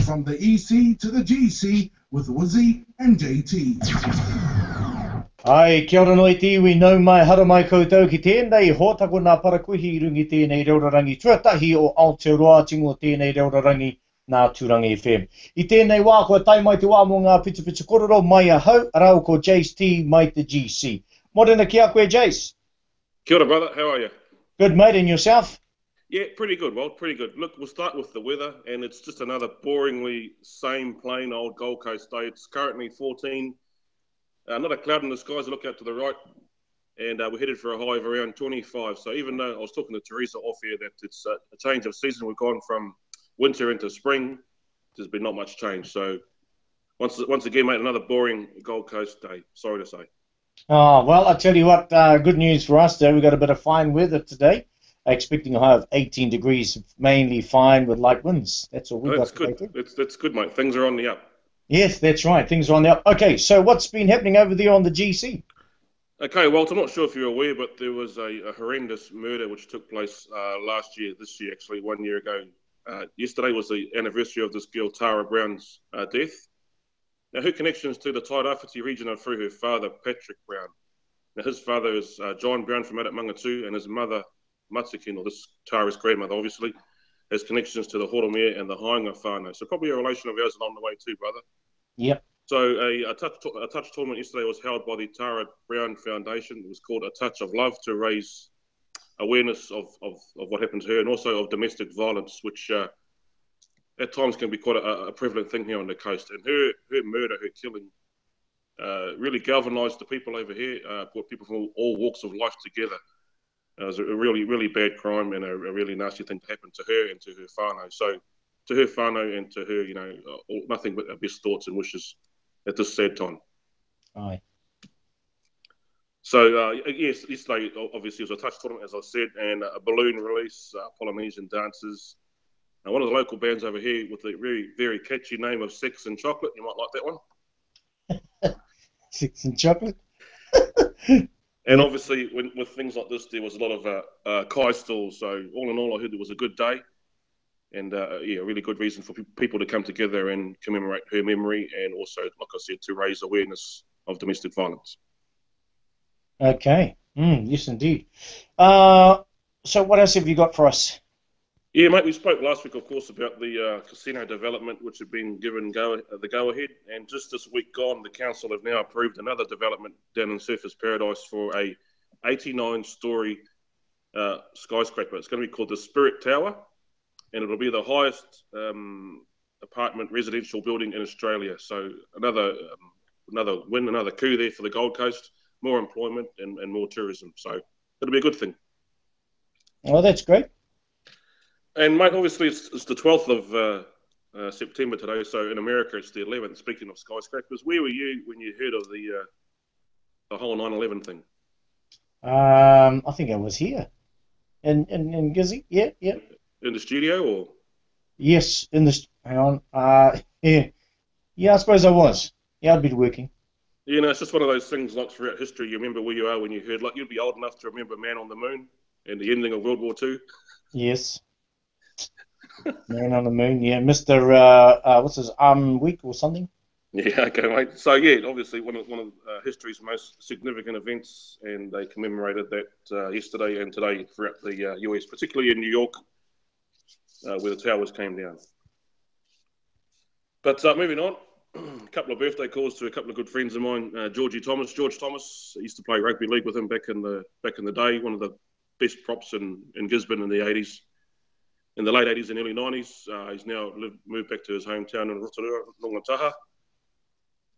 From the EC to the GC with Wiz and Jase T. Ai, kia ora noi te iwi nau mai hara mai koutou ki tēnei hōtako nā parakuhi I rungi tēnei reorarangi tuatahi o Aotearoa tingo tēnei reorarangi nā Tūranga FM. I tēnei wā kua tai mai te wā mo ngā pitu kororo mai a hau, rau ko Jase T mai te GC. Morena ki a koe Jase. Kia ora brother, how are you? Good mate, and yourself? Yeah, pretty good, Walt, pretty good. Look, we'll start with the weather, and it's just another boringly same plain old Gold Coast day. It's currently 14. Not a cloud in the skies. I look out to the right, and we're headed for a high of around 25. So even though I was talking to Teresa off here that it's a change of season, we've gone from winter into spring, there's been not much change. So once again, mate, another boring Gold Coast day, sorry to say. Oh, well, I tell you what, good news for us, though. We've got a bit of fine weather today. Expecting a high of 18 degrees, mainly fine with light winds. That's all we've got today. That's good, mate. Things are on the up. Yes, that's right. Things are on the up. Okay, so what's been happening over there on the GC? Okay, Walt, I'm not sure if you're aware, but there was a horrendous murder which took place this year, actually, 1 year ago. Yesterday was the anniversary of this girl, Tara Brown's death. Now, her connections to the Tairāwhiti region are through her father, Patrick Brown. Now, his father is John Brown from Aratmangatu, and his mother, Matakin, or this Tara's grandmother, obviously, has connections to the Horomia and the Hānau whānau. So probably a relation of ours along the way too, brother. Yep. So a touch tournament yesterday was held by the Tara Brown Foundation. It was called A Touch of Love to raise awareness of what happened to her and also of domestic violence, which at times can be quite a prevalent thing here on the coast. And her murder, her killing, really galvanised the people over here, brought people from all walks of life together. It was a really, really bad crime and a really nasty thing to happen to her and to her whānau. So to her whānau and to her, nothing but best thoughts and wishes at this sad time. Aye. So, yes, yesterday obviously was a touch tournament, as I said, and a balloon release, Polynesian dances. One of the local bands over here with the very, very catchy name of Sex and Chocolate. You might like that one. Sex and Chocolate? And obviously, with things like this, there was a lot of kai stalls. So all in all, I heard it was a good day. And, a really good reason for people to come together and commemorate her memory and also, like I said, to raise awareness of domestic violence. Okay. Yes, indeed. So what else have you got for us? Yeah, mate, we spoke last week, of course, about the casino development, which had been given the go-ahead. And just this week gone, the council have now approved another development down in Surfers Paradise for a 89-storey skyscraper. It's going to be called the Spirit Tower, and it'll be the highest apartment residential building in Australia. So another win, another coup there for the Gold Coast, more employment and more tourism. So it'll be a good thing. Well, that's great. And, mate, obviously it's the 12th of September today, so in America it's the 11th. Speaking of skyscrapers, where were you when you heard of the whole 9/11 thing? I think I was here. In Gizzy? Yeah. In the studio, or? Yes, hang on. Yeah, I suppose I was. Yeah, I'd been working. Yeah, no, it's just one of those things like throughout history, you remember where you are when you heard, like you'd be old enough to remember Man on the Moon and the ending of World War II. Yes. Man on the Moon, yeah. Mr. What's his week or something? Yeah, okay, mate. So, yeah, obviously one of history's most significant events, and they commemorated that yesterday and today throughout the US, particularly in New York, where the towers came down. But moving on, a couple of birthday calls to a couple of good friends of mine. George Thomas, I used to play rugby league with him back in the day, one of the best props in Gisborne in the 80s. In the late 80s and early 90s, he's now moved back to his hometown in Rotorua, Rongataha,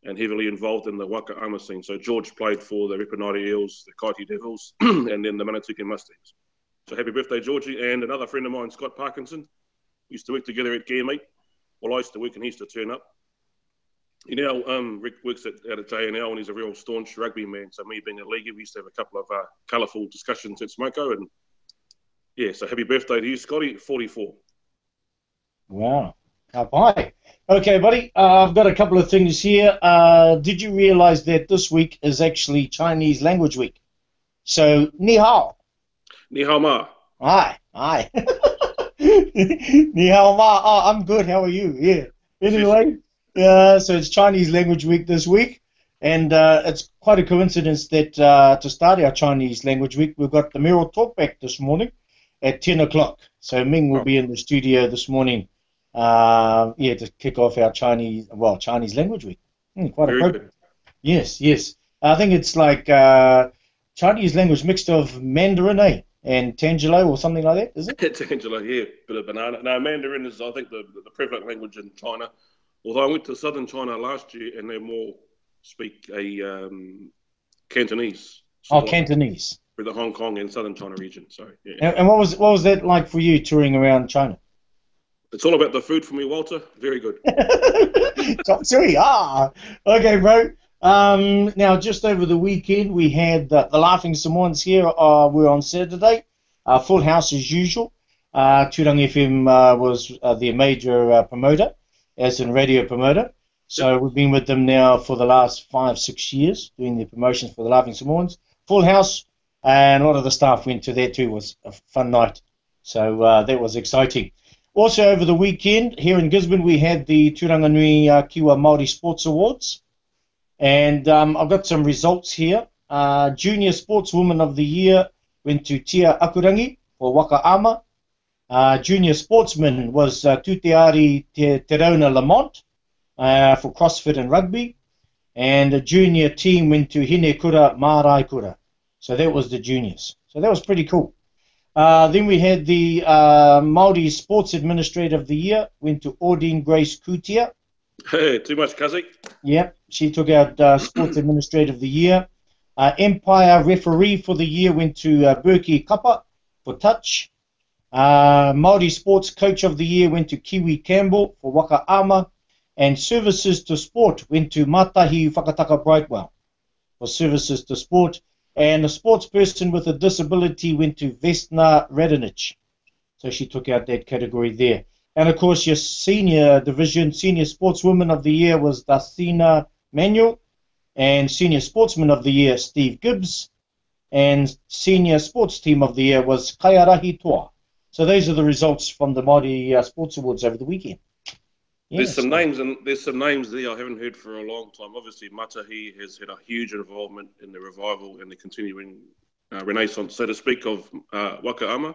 and heavily involved in the Waka Ama scene. So George played for the Repanati Eels, the Kaiti Devils, and then the Manatuka Mustangs. So happy birthday, Georgie. And another friend of mine, Scott Parkinson, we used to work together at Gear Meet. Well, I used to work and he used to turn up. He now works out at JNL, and he's a real staunch rugby man. So me being a leaguer, we used to have a couple of colourful discussions at Smoko, and yeah, so happy birthday to you, Scotty, 44. Wow. Bye. Okay, buddy, I've got a couple of things here. Did you realise that this week is actually Chinese Language Week? So, ni hao. Ni hao ma. Aye. Ni hao ma. Oh, I'm good. How are you? Yeah. Anyway, so it's Chinese Language Week this week, and it's quite a coincidence that to start our Chinese Language Week, we've got the Merrill Talkback this morning at 10 o'clock. So Ming will be in the studio this morning, to kick off our Chinese Language Week. Quite Very appropriate. good. Yes, yes. I think it's like Chinese language mixed of Mandarin, and Tangelo or something like that, is it? Tangelo, yeah, bit of banana. No, Mandarin is, I think, the prevalent language in China. Although I went to southern China last year, and they more speak a Cantonese. Oh, Cantonese. For the Hong Kong and southern China region. So, yeah. And what was that like for you touring around China? It's all about the food for me, Walter. Very good. Top three. Okay, bro. Now, just over the weekend, we had the Laughing Samoans here. We're on Saturday. Full house as usual. Tūranga FM was the major promoter, as in radio promoter. So we've been with them now for the last 5-6 years, doing the promotions for the Laughing Samoans. Full house, and a lot of the staff went to that too. It was a fun night. So that was exciting. Also over the weekend, here in Gisborne, we had the Tūranga Nui Kiwa Māori Sports Awards. And I've got some results here. Junior Sportswoman of the Year went to Tia Akurangi for Waka Ama. Junior Sportsman was Tuteari Te Rona Lamont for CrossFit and Rugby. And the junior team went to Hine Kura Marae Kura. So that was the juniors. So that was pretty cool. Then we had the Māori Sports Administrator of the Year, went to Audine Grace Kutia. Hey, too much, Kazi. Yep, she took out Sports Administrator of the Year. Empire Referee for the Year went to Berkey Kappa for touch. Māori Sports Coach of the Year went to Kiwi Campbell for Waka Ama. And Services to Sport went to Matahi Whakataka Brightwell for Services to Sport. And the sports person with a disability went to Vesna Radinic. So she took out that category there. And of course, your senior division, Senior Sportswoman of the Year was Dacina Manuel. And Senior Sportsman of the Year, Steve Gibbs. And Senior Sports Team of the Year was Kaiarahi Toa. So those are the results from the Māori Sports Awards over the weekend. There's some names there I haven't heard for a long time. Obviously, Matahi has had a huge involvement in the revival and the continuing renaissance, so to speak, of Waka Ama.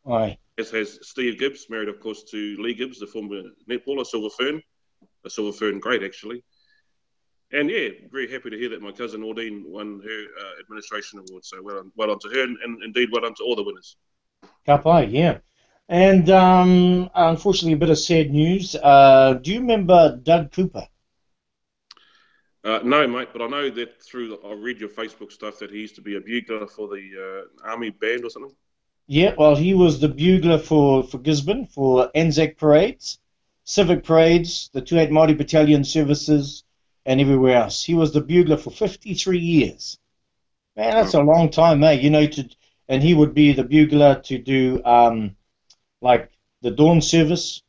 Aye. As has Steve Gibbs, married, of course, to Lee Gibbs, the former netballer, a Silver Fern great, actually. And yeah, very happy to hear that my cousin Audine won her administration award. So well done to her, and indeed well done to all the winners. Ka pai, yeah. And unfortunately, a bit of sad news. Do you remember Doug Cooper? No, mate, but I know that I read your Facebook stuff that he used to be a bugler for the Army Band or something. Yeah, well, he was the bugler for Gisborne, for Anzac parades, civic parades, the 28 Māori Battalion services, and everywhere else. He was the bugler for 53 years. Man, that's a long time, eh? And he would be the bugler to do like the dawn service,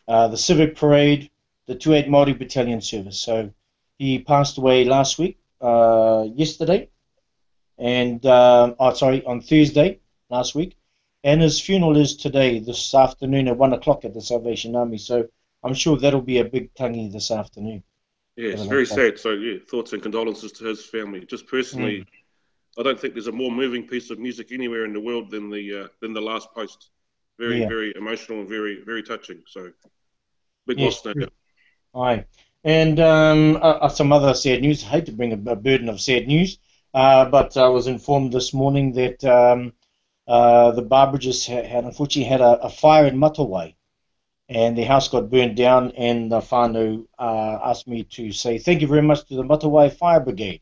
the civic parade, the 28 Māori Battalion service. So he passed away last week, yesterday, and on Thursday last week, and his funeral is today, this afternoon at 1 o'clock at the Salvation Army. So I'm sure that'll be a big tangi this afternoon. Yeah, it's very sad. So yeah, thoughts and condolences to his family. Just personally, I don't think there's a more moving piece of music anywhere in the world than the last post. Very emotional and very, very touching. So big loss now. Aye. And some other sad news. I hate to bring a burden of sad news, but I was informed this morning that the Barbridges had unfortunately had a fire in Matawai, and the house got burned down, and the whānau asked me to say thank you very much to the Matawai Fire Brigade.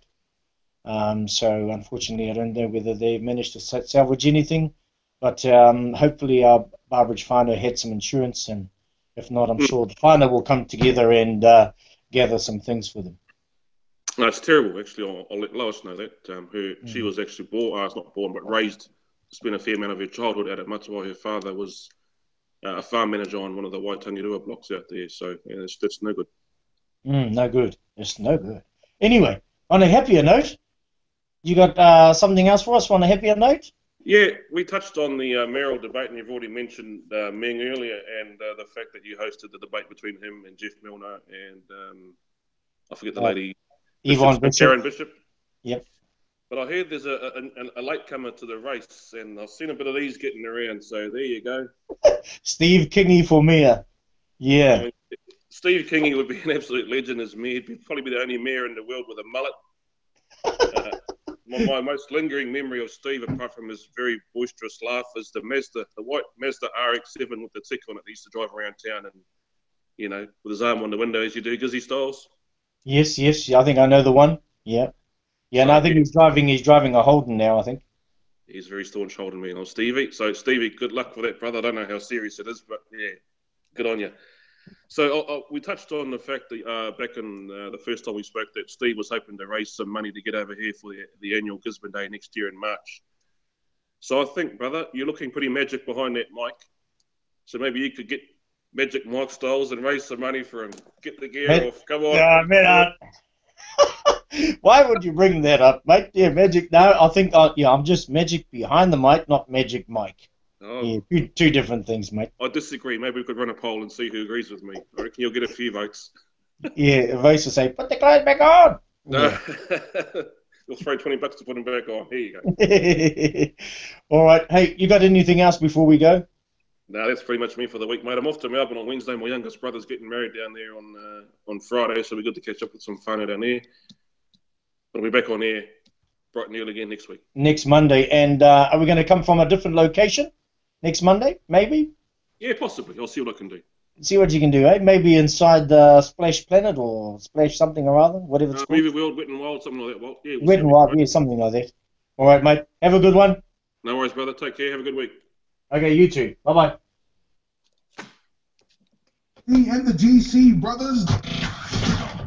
So unfortunately, I don't know whether they managed to salvage anything, but hopefully our Barbridge whānau had some insurance, and if not, I'm sure the whānau will come together and gather some things for them. No, it's terrible, actually. I'll let Lois know that. She was actually not born, but raised, spent a fair amount of her childhood out at Matawai. Her father was a farm manager on one of the Waitangirua blocks out there, so yeah, that's no good. No good. It's no good. Anyway, on a happier note, you got something else for us on a happier note? Yeah, we touched on the mayoral debate, and you've already mentioned Meng earlier, and the fact that you hosted the debate between him and Jeff Milner and I forget the lady, Yvonne Bishop. Karen Bishop. Yep. But I heard there's a latecomer to the race, and I've seen a bit of these getting around. So there you go. Steve Kingy for mayor. Yeah. I mean, Steve Kingy would be an absolute legend as mayor. He'd probably be the only mayor in the world with a mullet. My most lingering memory of Steve, apart from his very boisterous laugh, is the white Mazda RX-7 with the tick on it. He used to drive around town and, you know, with his arm on the window as you do, Gizzy styles. Yes. I think I know the one. Yeah. Yeah, and I think he's driving a Holden now, I think. He's very staunch Holden man. Stevie. So, Stevie, good luck for that, brother. I don't know how serious it is, but yeah, good on you. So, we touched on the fact that back in the first time we spoke that Steve was hoping to raise some money to get over here for the annual Gisborne Day next year in March. So, I think, brother, you're looking pretty magic behind that mic. So, maybe you could get Magic Mike Styles and raise some money for him. Get the gear off. Come on. Why would you bring that up, mate? Yeah, Magic. No, I think I'm just Magic behind the mic, not Magic Mike. Oh. Yeah, two different things, mate. I disagree. Maybe we could run a poll and see who agrees with me. I reckon you'll get a few votes. Yeah, a voice will say, "Put the clothes back on." No. Yeah. You'll throw $20 to put them back on. Here you go. All right. Hey, you got anything else before we go? No, that's pretty much me for the week, mate. I'm off to Melbourne on Wednesday. My youngest brother's getting married down there on Friday, so we're good to catch up with some whānau down there. I'll be back on air bright and early again next week. Next Monday. And are we going to come from a different location next Monday, maybe? Yeah, possibly. I'll see what I can do. See what you can do, eh? Maybe inside the Splash Planet or Splash something or other, whatever it's called. Maybe World, Wet and Wild, something like that. Well, yeah, Wet and Wild, yeah, something like that. All right, mate. Have a good one. No worries, brother. Take care. Have a good week. Okay, you too. Bye-bye. And the GC brothers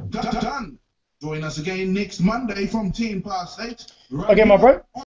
done. Join us again next Monday from 8:10. Okay, my bro.